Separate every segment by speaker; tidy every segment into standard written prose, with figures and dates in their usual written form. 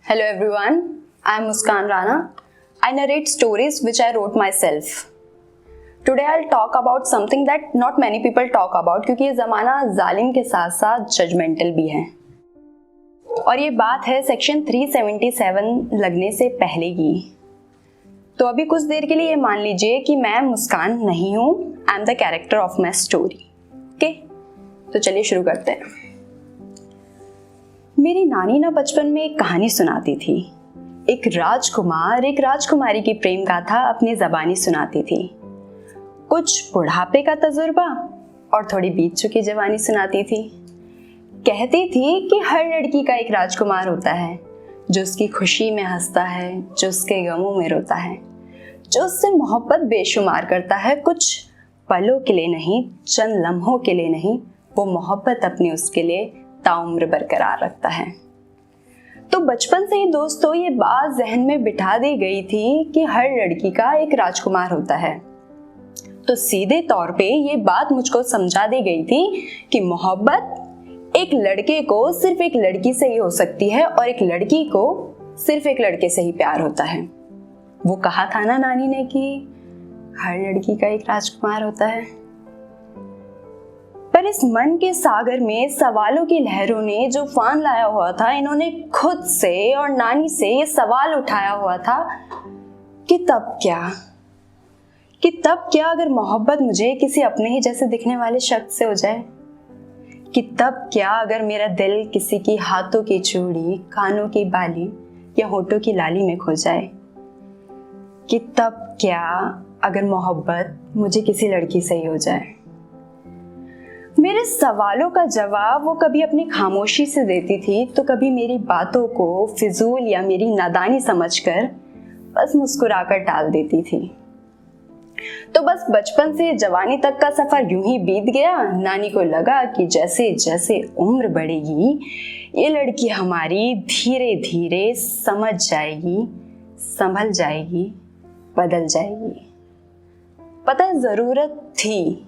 Speaker 1: Hello everyone, I am Muskan Rana. I narrate stories which I wrote myself. Today I'll talk about something that not many people talk about क्योंकि ये ज़माना जालिम के साथ साथ judgemental भी है। और ये बात है सेक्शन 377 लगने से पहले की। तो अभी कुछ देर के लिए ये मान लीजिए कि मैं मुस्कान नहीं हूँ, I am the character of my story. Okay, तो चलिए शुरू करते हैं। मेरी नानी ना बचपन में एक कहानी सुनाती थी। एक राजकुमार एक राजकुमारी की प्रेम गाथा अपनी ज़बानी सुनाती थी। कुछ बुढ़ापे का तजुर्बा और थोड़ी बीत चुकी जवानी सुनाती थी। कहती थी कि हर लड़की का एक राजकुमार होता है जो उसकी खुशी में हंसता है, जो उसके गमों में रोता है, जो उससे मोहब्बत बेशुमार करता है। कुछ पलों के लिए नहीं, चंद लम्हों के लिए नहीं, वो मोहब्बत अपनी उसके लिए ताउम्र बरकरार रखता है। तो बचपन से ही दोस्तों ये बात जहन में बिठा दी गई थी कि हर लड़की का एक राजकुमार होता है। तो सीधे तौर पे ये बात मुझको समझा दी गई थी कि मोहब्बत एक लड़के को सिर्फ एक लड़की से ही हो सकती है और एक लड़की को सिर्फ एक लड़के से ही प्यार होता है। वो कहा था ना नानी ने कि हर लड़की का एक राजकुमार होता है। पर इस मन के सागर में सवालों की लहरों ने जो फान लाया हुआ था, इन्होंने खुद से और नानी से ये सवाल उठाया हुआ था कि तब क्या अगर मोहब्बत मुझे किसी अपने ही जैसे दिखने वाले शख्स से हो जाए, कि तब क्या अगर मेरा दिल किसी की हाथों की चूड़ी, कानों की बाली या होठों की लाली में खो जाए, कि तब क्या अगर मोहब्बत मुझे किसी लड़की से ही हो जाए। मेरे सवालों का जवाब वो कभी अपनी खामोशी से देती थी तो कभी मेरी बातों को फिजूल या मेरी नादानी समझकर बस मुस्कुराकर टाल देती थी। तो बस बचपन से जवानी तक का सफर यूं ही बीत गया। नानी को लगा कि जैसे जैसे उम्र बढ़ेगी ये लड़की हमारी धीरे धीरे समझ जाएगी, संभल जाएगी, बदल जाएगी। पता है, जरूरत थी,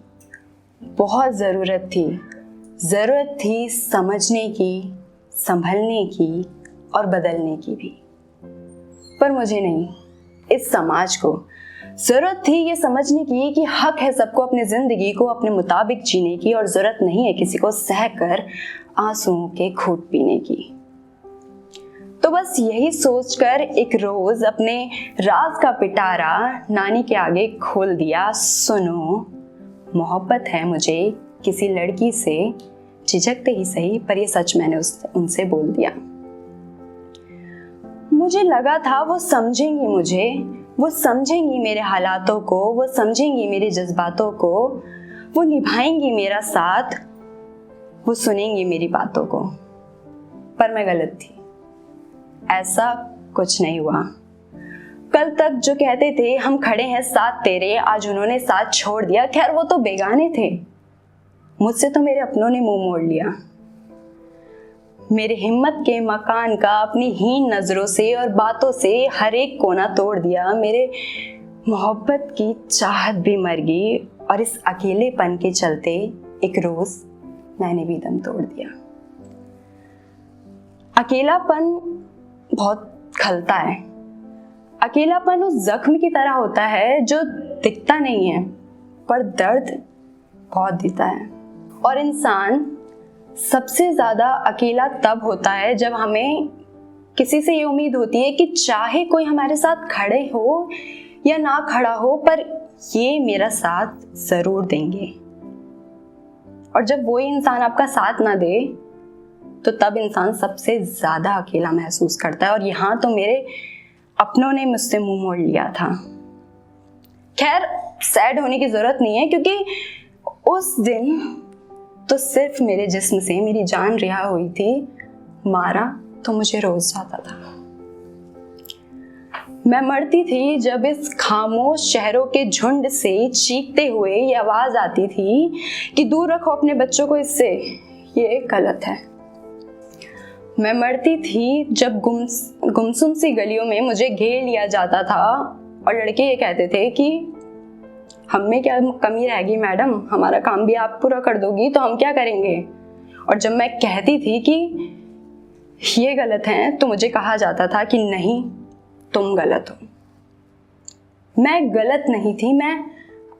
Speaker 1: बहुत ज़रूरत थी समझने की, संभलने की और बदलने की भी। पर मुझे नहीं, इस समाज को ज़रूरत थी ये समझने की कि हक है सबको अपनी ज़िंदगी को अपने मुताबिक जीने की और ज़रूरत नहीं है किसी को सहकर आंसुओं के घूंट पीने की। तो बस यही सोचकर एक रोज़ अपने राज का पिटारा नानी के आगे खोल दिया। सुनो, मोहब्बत है मुझे किसी लड़की से, झिझकते ही सही पर ये सच मैंने उनसे बोल दिया। मुझे लगा था वो समझेंगी मुझे, वो समझेंगी मेरे हालातों को, वो समझेंगी मेरे जज्बातों को, वो निभाएंगी मेरा साथ, वो सुनेंगी मेरी बातों को। पर मैं गलत थी, ऐसा कुछ नहीं हुआ। कल तक जो कहते थे हम खड़े हैं साथ तेरे, आज उन्होंने साथ छोड़ दिया। खैर वो तो बेगाने थे, मुझसे तो मेरे अपनों ने मुंह मोड़ लिया। मेरे हिम्मत के मकान का अपनी हीन नजरों से और बातों से हर एक कोना तोड़ दिया। मेरे मोहब्बत की चाहत भी मर गई और इस अकेलेपन के चलते एक रोज मैंने भी दम तोड़ दिया। अकेलापन बहुत खलता है। अकेलापन उस जख्म की तरह होता है जो दिखता नहीं है पर दर्द बहुत देता है। और इंसान सबसे ज़्यादा अकेला तब होता है जब हमें किसी से ये उम्मीद होती है कि चाहे कोई हमारे साथ खड़े हो या ना खड़ा हो पर ये मेरा साथ ज़रूर देंगे। और जब वही इंसान आपका साथ ना दे तो तब इंसान सबसे ज़्यादा अकेला महसूस करता है। और यहाँ तो मेरे अपनों ने मुझसे मुंह मोड़ लिया था। खैर सैड होने की जरूरत नहीं है क्योंकि उस दिन तो सिर्फ मेरे जिस्म से मेरी जान रिहा हुई थी। मारा तो मुझे रोज जाता था। मैं मरती थी जब इस खामोश शहरों के झुंड से चीखते हुए ये आवाज आती थी कि दूर रखो अपने बच्चों को इससे, ये गलत है। मैं मरती थी जब गुमसुम सी गलियों में मुझे घेर लिया जाता था और लड़के ये कहते थे कि हम में क्या कमी रहेगी मैडम, हमारा काम भी आप पूरा कर दोगी तो हम क्या करेंगे। और जब मैं कहती थी कि ये गलत हैं तो मुझे कहा जाता था कि नहीं, तुम गलत हो। मैं गलत नहीं थी, मैं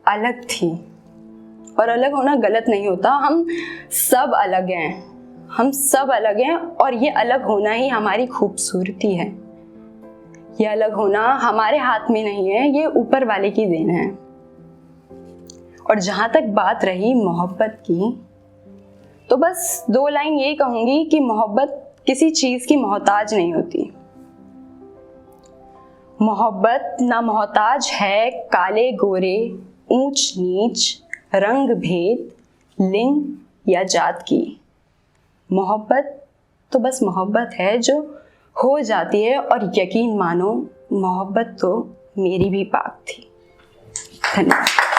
Speaker 1: अलग थी। और अलग होना गलत नहीं होता, हम सब अलग हैं, हम सब अलग हैं। और ये अलग होना ही हमारी खूबसूरती है। ये अलग होना हमारे हाथ में नहीं है, ये ऊपर वाले की देन है। और जहां तक बात रही मोहब्बत की, तो बस 2 लाइन ये कहूंगी कि मोहब्बत किसी चीज की मोहताज नहीं होती। मोहब्बत ना मोहताज है काले गोरे, ऊंच नीच, रंग भेद, लिंग या जात की। मोहब्बत तो बस मोहब्बत है जो हो जाती है। और यकीन मानो, मोहब्बत तो मेरी भी पाक थी। धन्यवाद।